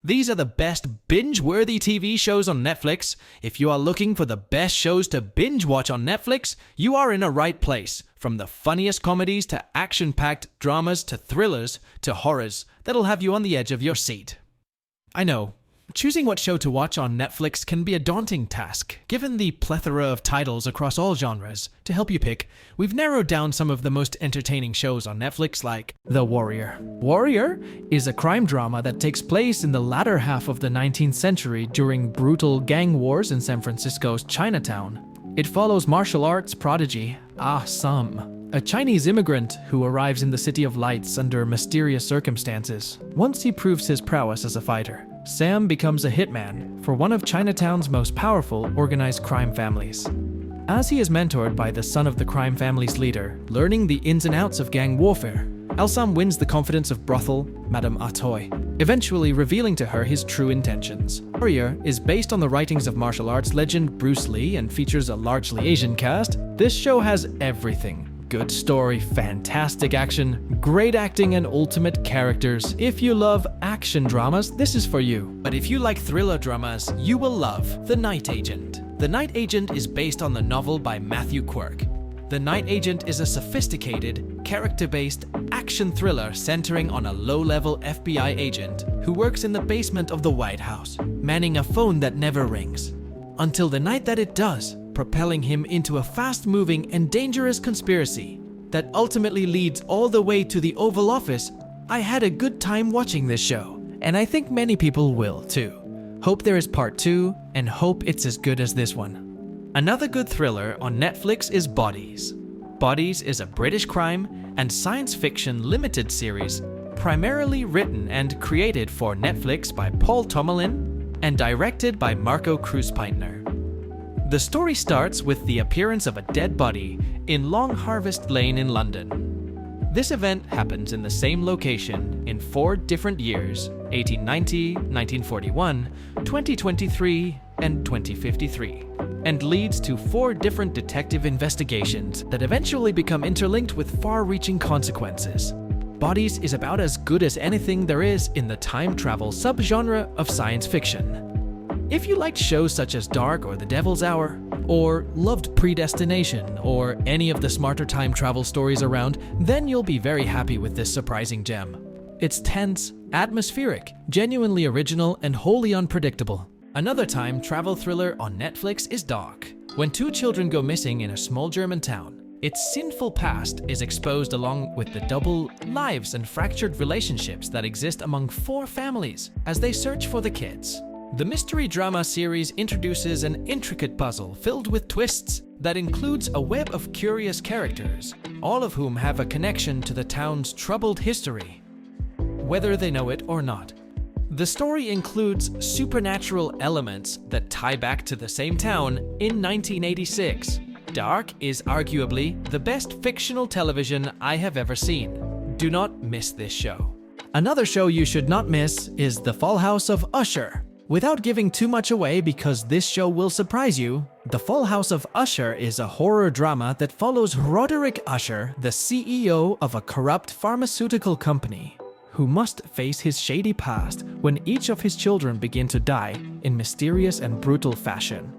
These are the best binge-worthy TV shows on Netflix. If you are looking for the best shows to binge watch on Netflix, you are in a right place. From the funniest comedies to action-packed dramas to thrillers to horrors that'll have you on the edge of your seat. I know, choosing what show to watch on Netflix can be a daunting task. Given the plethora of titles across all genres, to help you pick, we've narrowed down some of the most entertaining shows on Netflix like The Warrior. Warrior is a crime drama that takes place in the latter half of the 19th century during brutal gang wars in San Francisco's Chinatown. It follows martial arts prodigy Sam, a Chinese immigrant who arrives in the City of Lights under mysterious circumstances. Once he proves his prowess as a fighter, Sam becomes a hitman for one of Chinatown's most powerful organized crime families. As he is mentored by the son of the crime family's leader, learning the ins and outs of gang warfare, Sam wins the confidence of brothel Madame Atoy, eventually revealing to her his true intentions. Warrior is based on the writings of martial arts legend Bruce Lee and features a largely Asian cast. This show has everything. Good story, fantastic action, great acting, and ultimate characters. If you love action dramas, this is for you. But if you like thriller dramas, you will love The Night Agent. The Night Agent is based on the novel by Matthew Quirk. The Night Agent is a sophisticated, character-based action thriller centering on a low-level FBI agent who works in the basement of the White House, manning a phone that never rings, until the night that it does, propelling him into a fast-moving and dangerous conspiracy that ultimately leads all the way to the Oval Office. I had a good time watching this show, and I think many people will too. Hope there is part 2, and hope it's as good as this one. Another good thriller on Netflix is Bodies. Bodies is a British crime and science fiction limited series primarily written and created for Netflix by Paul Tomalin and directed by Marco Cruz-Peintner. The story starts with the appearance of a dead body in Long Harvest Lane in London. This event happens in the same location in 4 different years: 1890, 1941, 2023, and 2053, and leads to 4 different detective investigations that eventually become interlinked with far-reaching consequences. Bodies is about as good as anything there is in the time travel subgenre of science fiction. If you liked shows such as Dark or The Devil's Hour, or loved Predestination, or any of the smarter time travel stories around, then you'll be very happy with this surprising gem. It's tense, atmospheric, genuinely original, and wholly unpredictable. Another time travel thriller on Netflix is Dark. When 2 children go missing in a small German town, its sinful past is exposed along with the double lives and fractured relationships that exist among 4 families as they search for the kids. The mystery drama series introduces an intricate puzzle filled with twists that includes a web of curious characters, all of whom have a connection to the town's troubled history, whether they know it or not. The story includes supernatural elements that tie back to the same town in 1986. Dark is arguably the best fictional television I have ever seen. Do not miss this show. Another show you should not miss is The Full House of Usher. Without giving too much away because this show will surprise you, The Full House of Usher is a horror drama that follows Roderick Usher, the CEO of a corrupt pharmaceutical company, who must face his shady past when each of his children begin to die in mysterious and brutal fashion.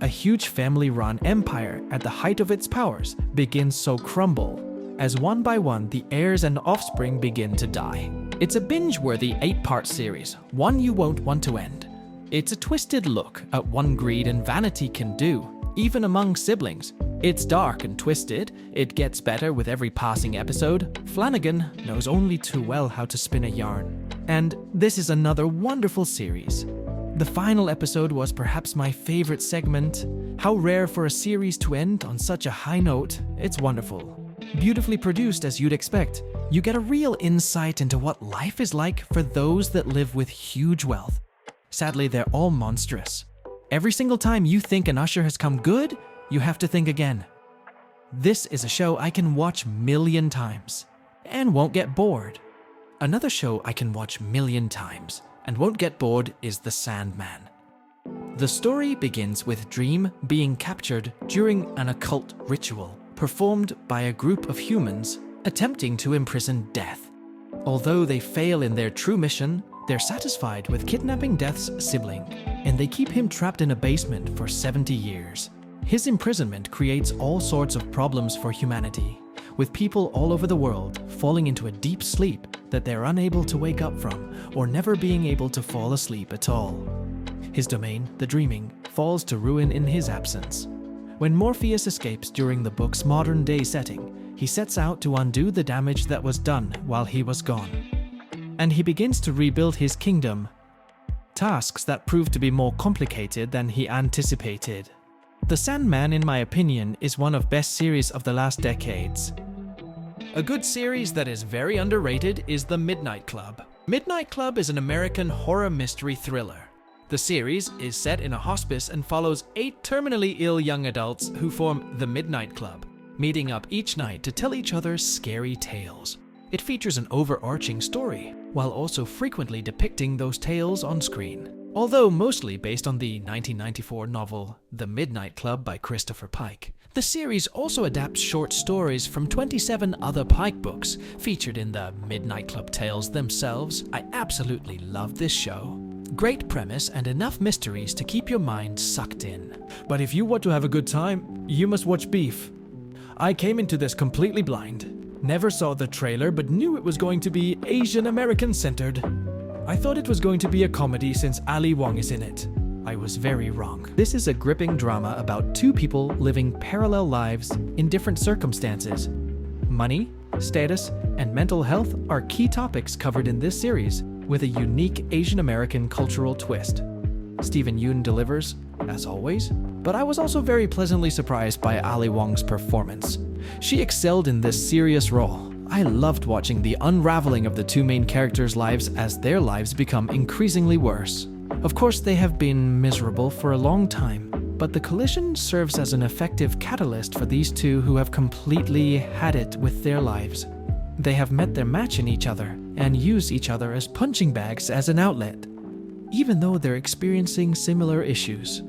A huge family-run empire at the height of its powers begins to crumble as one by one the heirs and offspring begin to die. It's a binge-worthy 8-part series, one you won't want to end. It's a twisted look at what greed and vanity can do, even among siblings. It's dark and twisted, it gets better with every passing episode. Flanagan knows only too well how to spin a yarn. And this is another wonderful series. The final episode was perhaps my favorite segment. How rare for a series to end on such a high note. It's wonderful. Beautifully produced as you'd expect, you get a real insight into what life is like for those that live with huge wealth. Sadly, they're all monstrous. Every single time you think an usher has come good, you have to think again. This is a show I can watch million times and won't get bored. Another show I can watch million times and won't get bored is The Sandman. The story begins with Dream being captured during an occult ritual performed by a group of humans attempting to imprison Death. Although they fail in their true mission, They're satisfied with kidnapping Death's sibling, and they keep him trapped in a basement for 70 years. His imprisonment creates all sorts of problems for humanity, with people all over the world falling into a deep sleep that they're unable to wake up from, or never being able to fall asleep at all. His domain, the dreaming, falls to ruin in his absence. When Morpheus escapes during the book's modern-day setting, he sets out to undo the damage that was done while he was gone. And he begins to rebuild his kingdom, tasks that prove to be more complicated than he anticipated. The Sandman, in my opinion, is one of the best series of the last decades. A good series that is very underrated is The Midnight Club. Midnight Club is an American horror mystery thriller. The series is set in a hospice and follows 8 terminally ill young adults who form the Midnight Club, meeting up each night to tell each other scary tales. It features an overarching story, while also frequently depicting those tales on screen. Although mostly based on the 1994 novel The Midnight Club by Christopher Pike, the series also adapts short stories from 27 other Pike books featured in the Midnight Club tales themselves. I absolutely love this show. Great premise and enough mysteries to keep your mind sucked in. But if you want to have a good time, you must watch Beef. I came into this completely blind. Never saw the trailer, but knew it was going to be Asian American centered. I thought it was going to be a comedy since Ali Wong is in it. I was very wrong. This is a gripping drama about 2 people living parallel lives in different circumstances. Money, status, and mental health are key topics covered in this series, with a unique Asian American cultural twist. Stephen Yeun delivers, as always, but I was also very pleasantly surprised by Ali Wong's performance. She excelled in this serious role. I loved watching the unraveling of the 2 main characters' lives as their lives become increasingly worse. Of course, they have been miserable for a long time, but the collision serves as an effective catalyst for these 2 who have completely had it with their lives. They have met their match in each other and use each other as punching bags as an outlet, even though they're experiencing similar issues.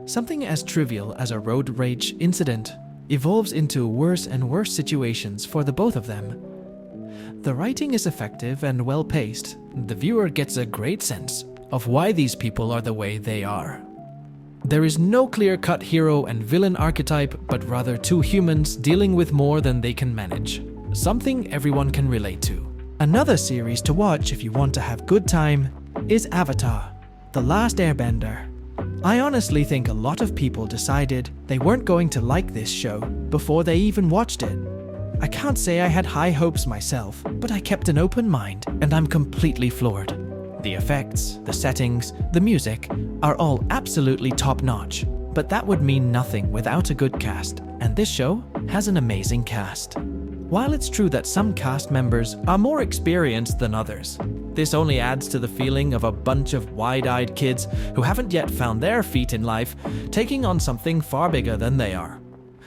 Something as trivial as a road rage incident evolves into worse and worse situations for the both of them. The writing is effective and well-paced. The viewer gets a great sense of why these people are the way they are. There is no clear-cut hero and villain archetype, but rather 2 humans dealing with more than they can manage. Something everyone can relate to. Another series to watch if you want to have good time is Avatar: The Last Airbender. I honestly think a lot of people decided they weren't going to like this show before they even watched it. I can't say I had high hopes myself, but I kept an open mind and I'm completely floored. The effects, the settings, the music are all absolutely top-notch, but that would mean nothing without a good cast, and this show has an amazing cast. While it's true that some cast members are more experienced than others, this only adds to the feeling of a bunch of wide-eyed kids who haven't yet found their feet in life, taking on something far bigger than they are.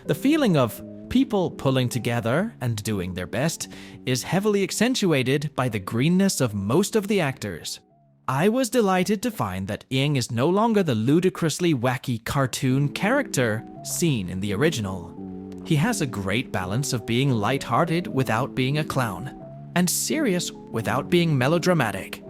The feeling of people pulling together and doing their best is heavily accentuated by the greenness of most of the actors. I was delighted to find that Ing is no longer the ludicrously wacky cartoon character seen in the original. He has a great balance of being lighthearted without being a clown, and serious without being melodramatic.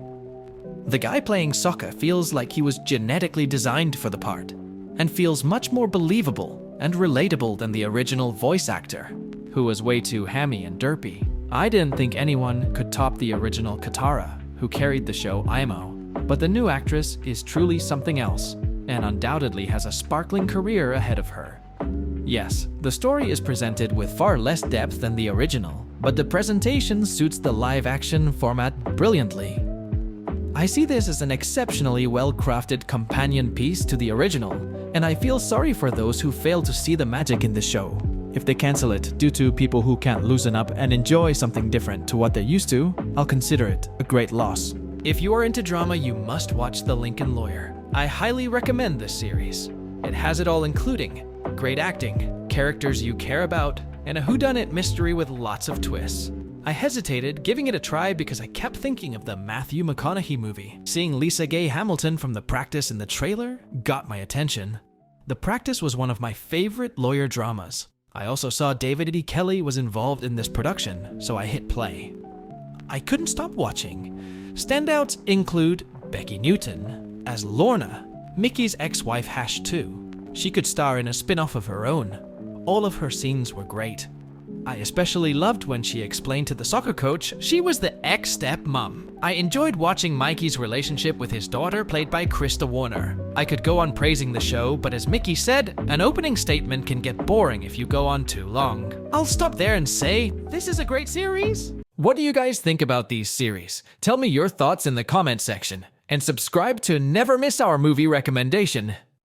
The guy playing Sokka feels like he was genetically designed for the part, and feels much more believable and relatable than the original voice actor, who was way too hammy and derpy. I didn't think anyone could top the original Katara, who carried the show Imo, but the new actress is truly something else, and undoubtedly has a sparkling career ahead of her. Yes, the story is presented with far less depth than the original, but the presentation suits the live-action format brilliantly. I see this as an exceptionally well-crafted companion piece to the original, and I feel sorry for those who fail to see the magic in the show. If they cancel it due to people who can't loosen up and enjoy something different to what they're used to, I'll consider it a great loss. If you are into drama, you must watch The Lincoln Lawyer. I highly recommend this series. It has it all, including great acting, characters you care about, and a whodunit mystery with lots of twists. I hesitated giving it a try because I kept thinking of the Matthew McConaughey movie. Seeing Lisa Gay Hamilton from The Practice in the trailer got my attention. The Practice was one of my favorite lawyer dramas. I also saw David E. Kelley was involved in this production, so I hit play. I couldn't stop watching, Standouts include Becky Newton as Lorna, Mickey's ex-wife Hash 2. She could star in a spin-off of her own. All of her scenes were great. I especially loved when she explained to the soccer coach she was the ex-step-mom. I enjoyed watching Mikey's relationship with his daughter, played by Krista Warner. I could go on praising the show, but as Mickey said, an opening statement can get boring if you go on too long. I'll stop there and say, this is a great series. What do you guys think about these series? Tell me your thoughts in the comment section, and subscribe to never miss our movie recommendation.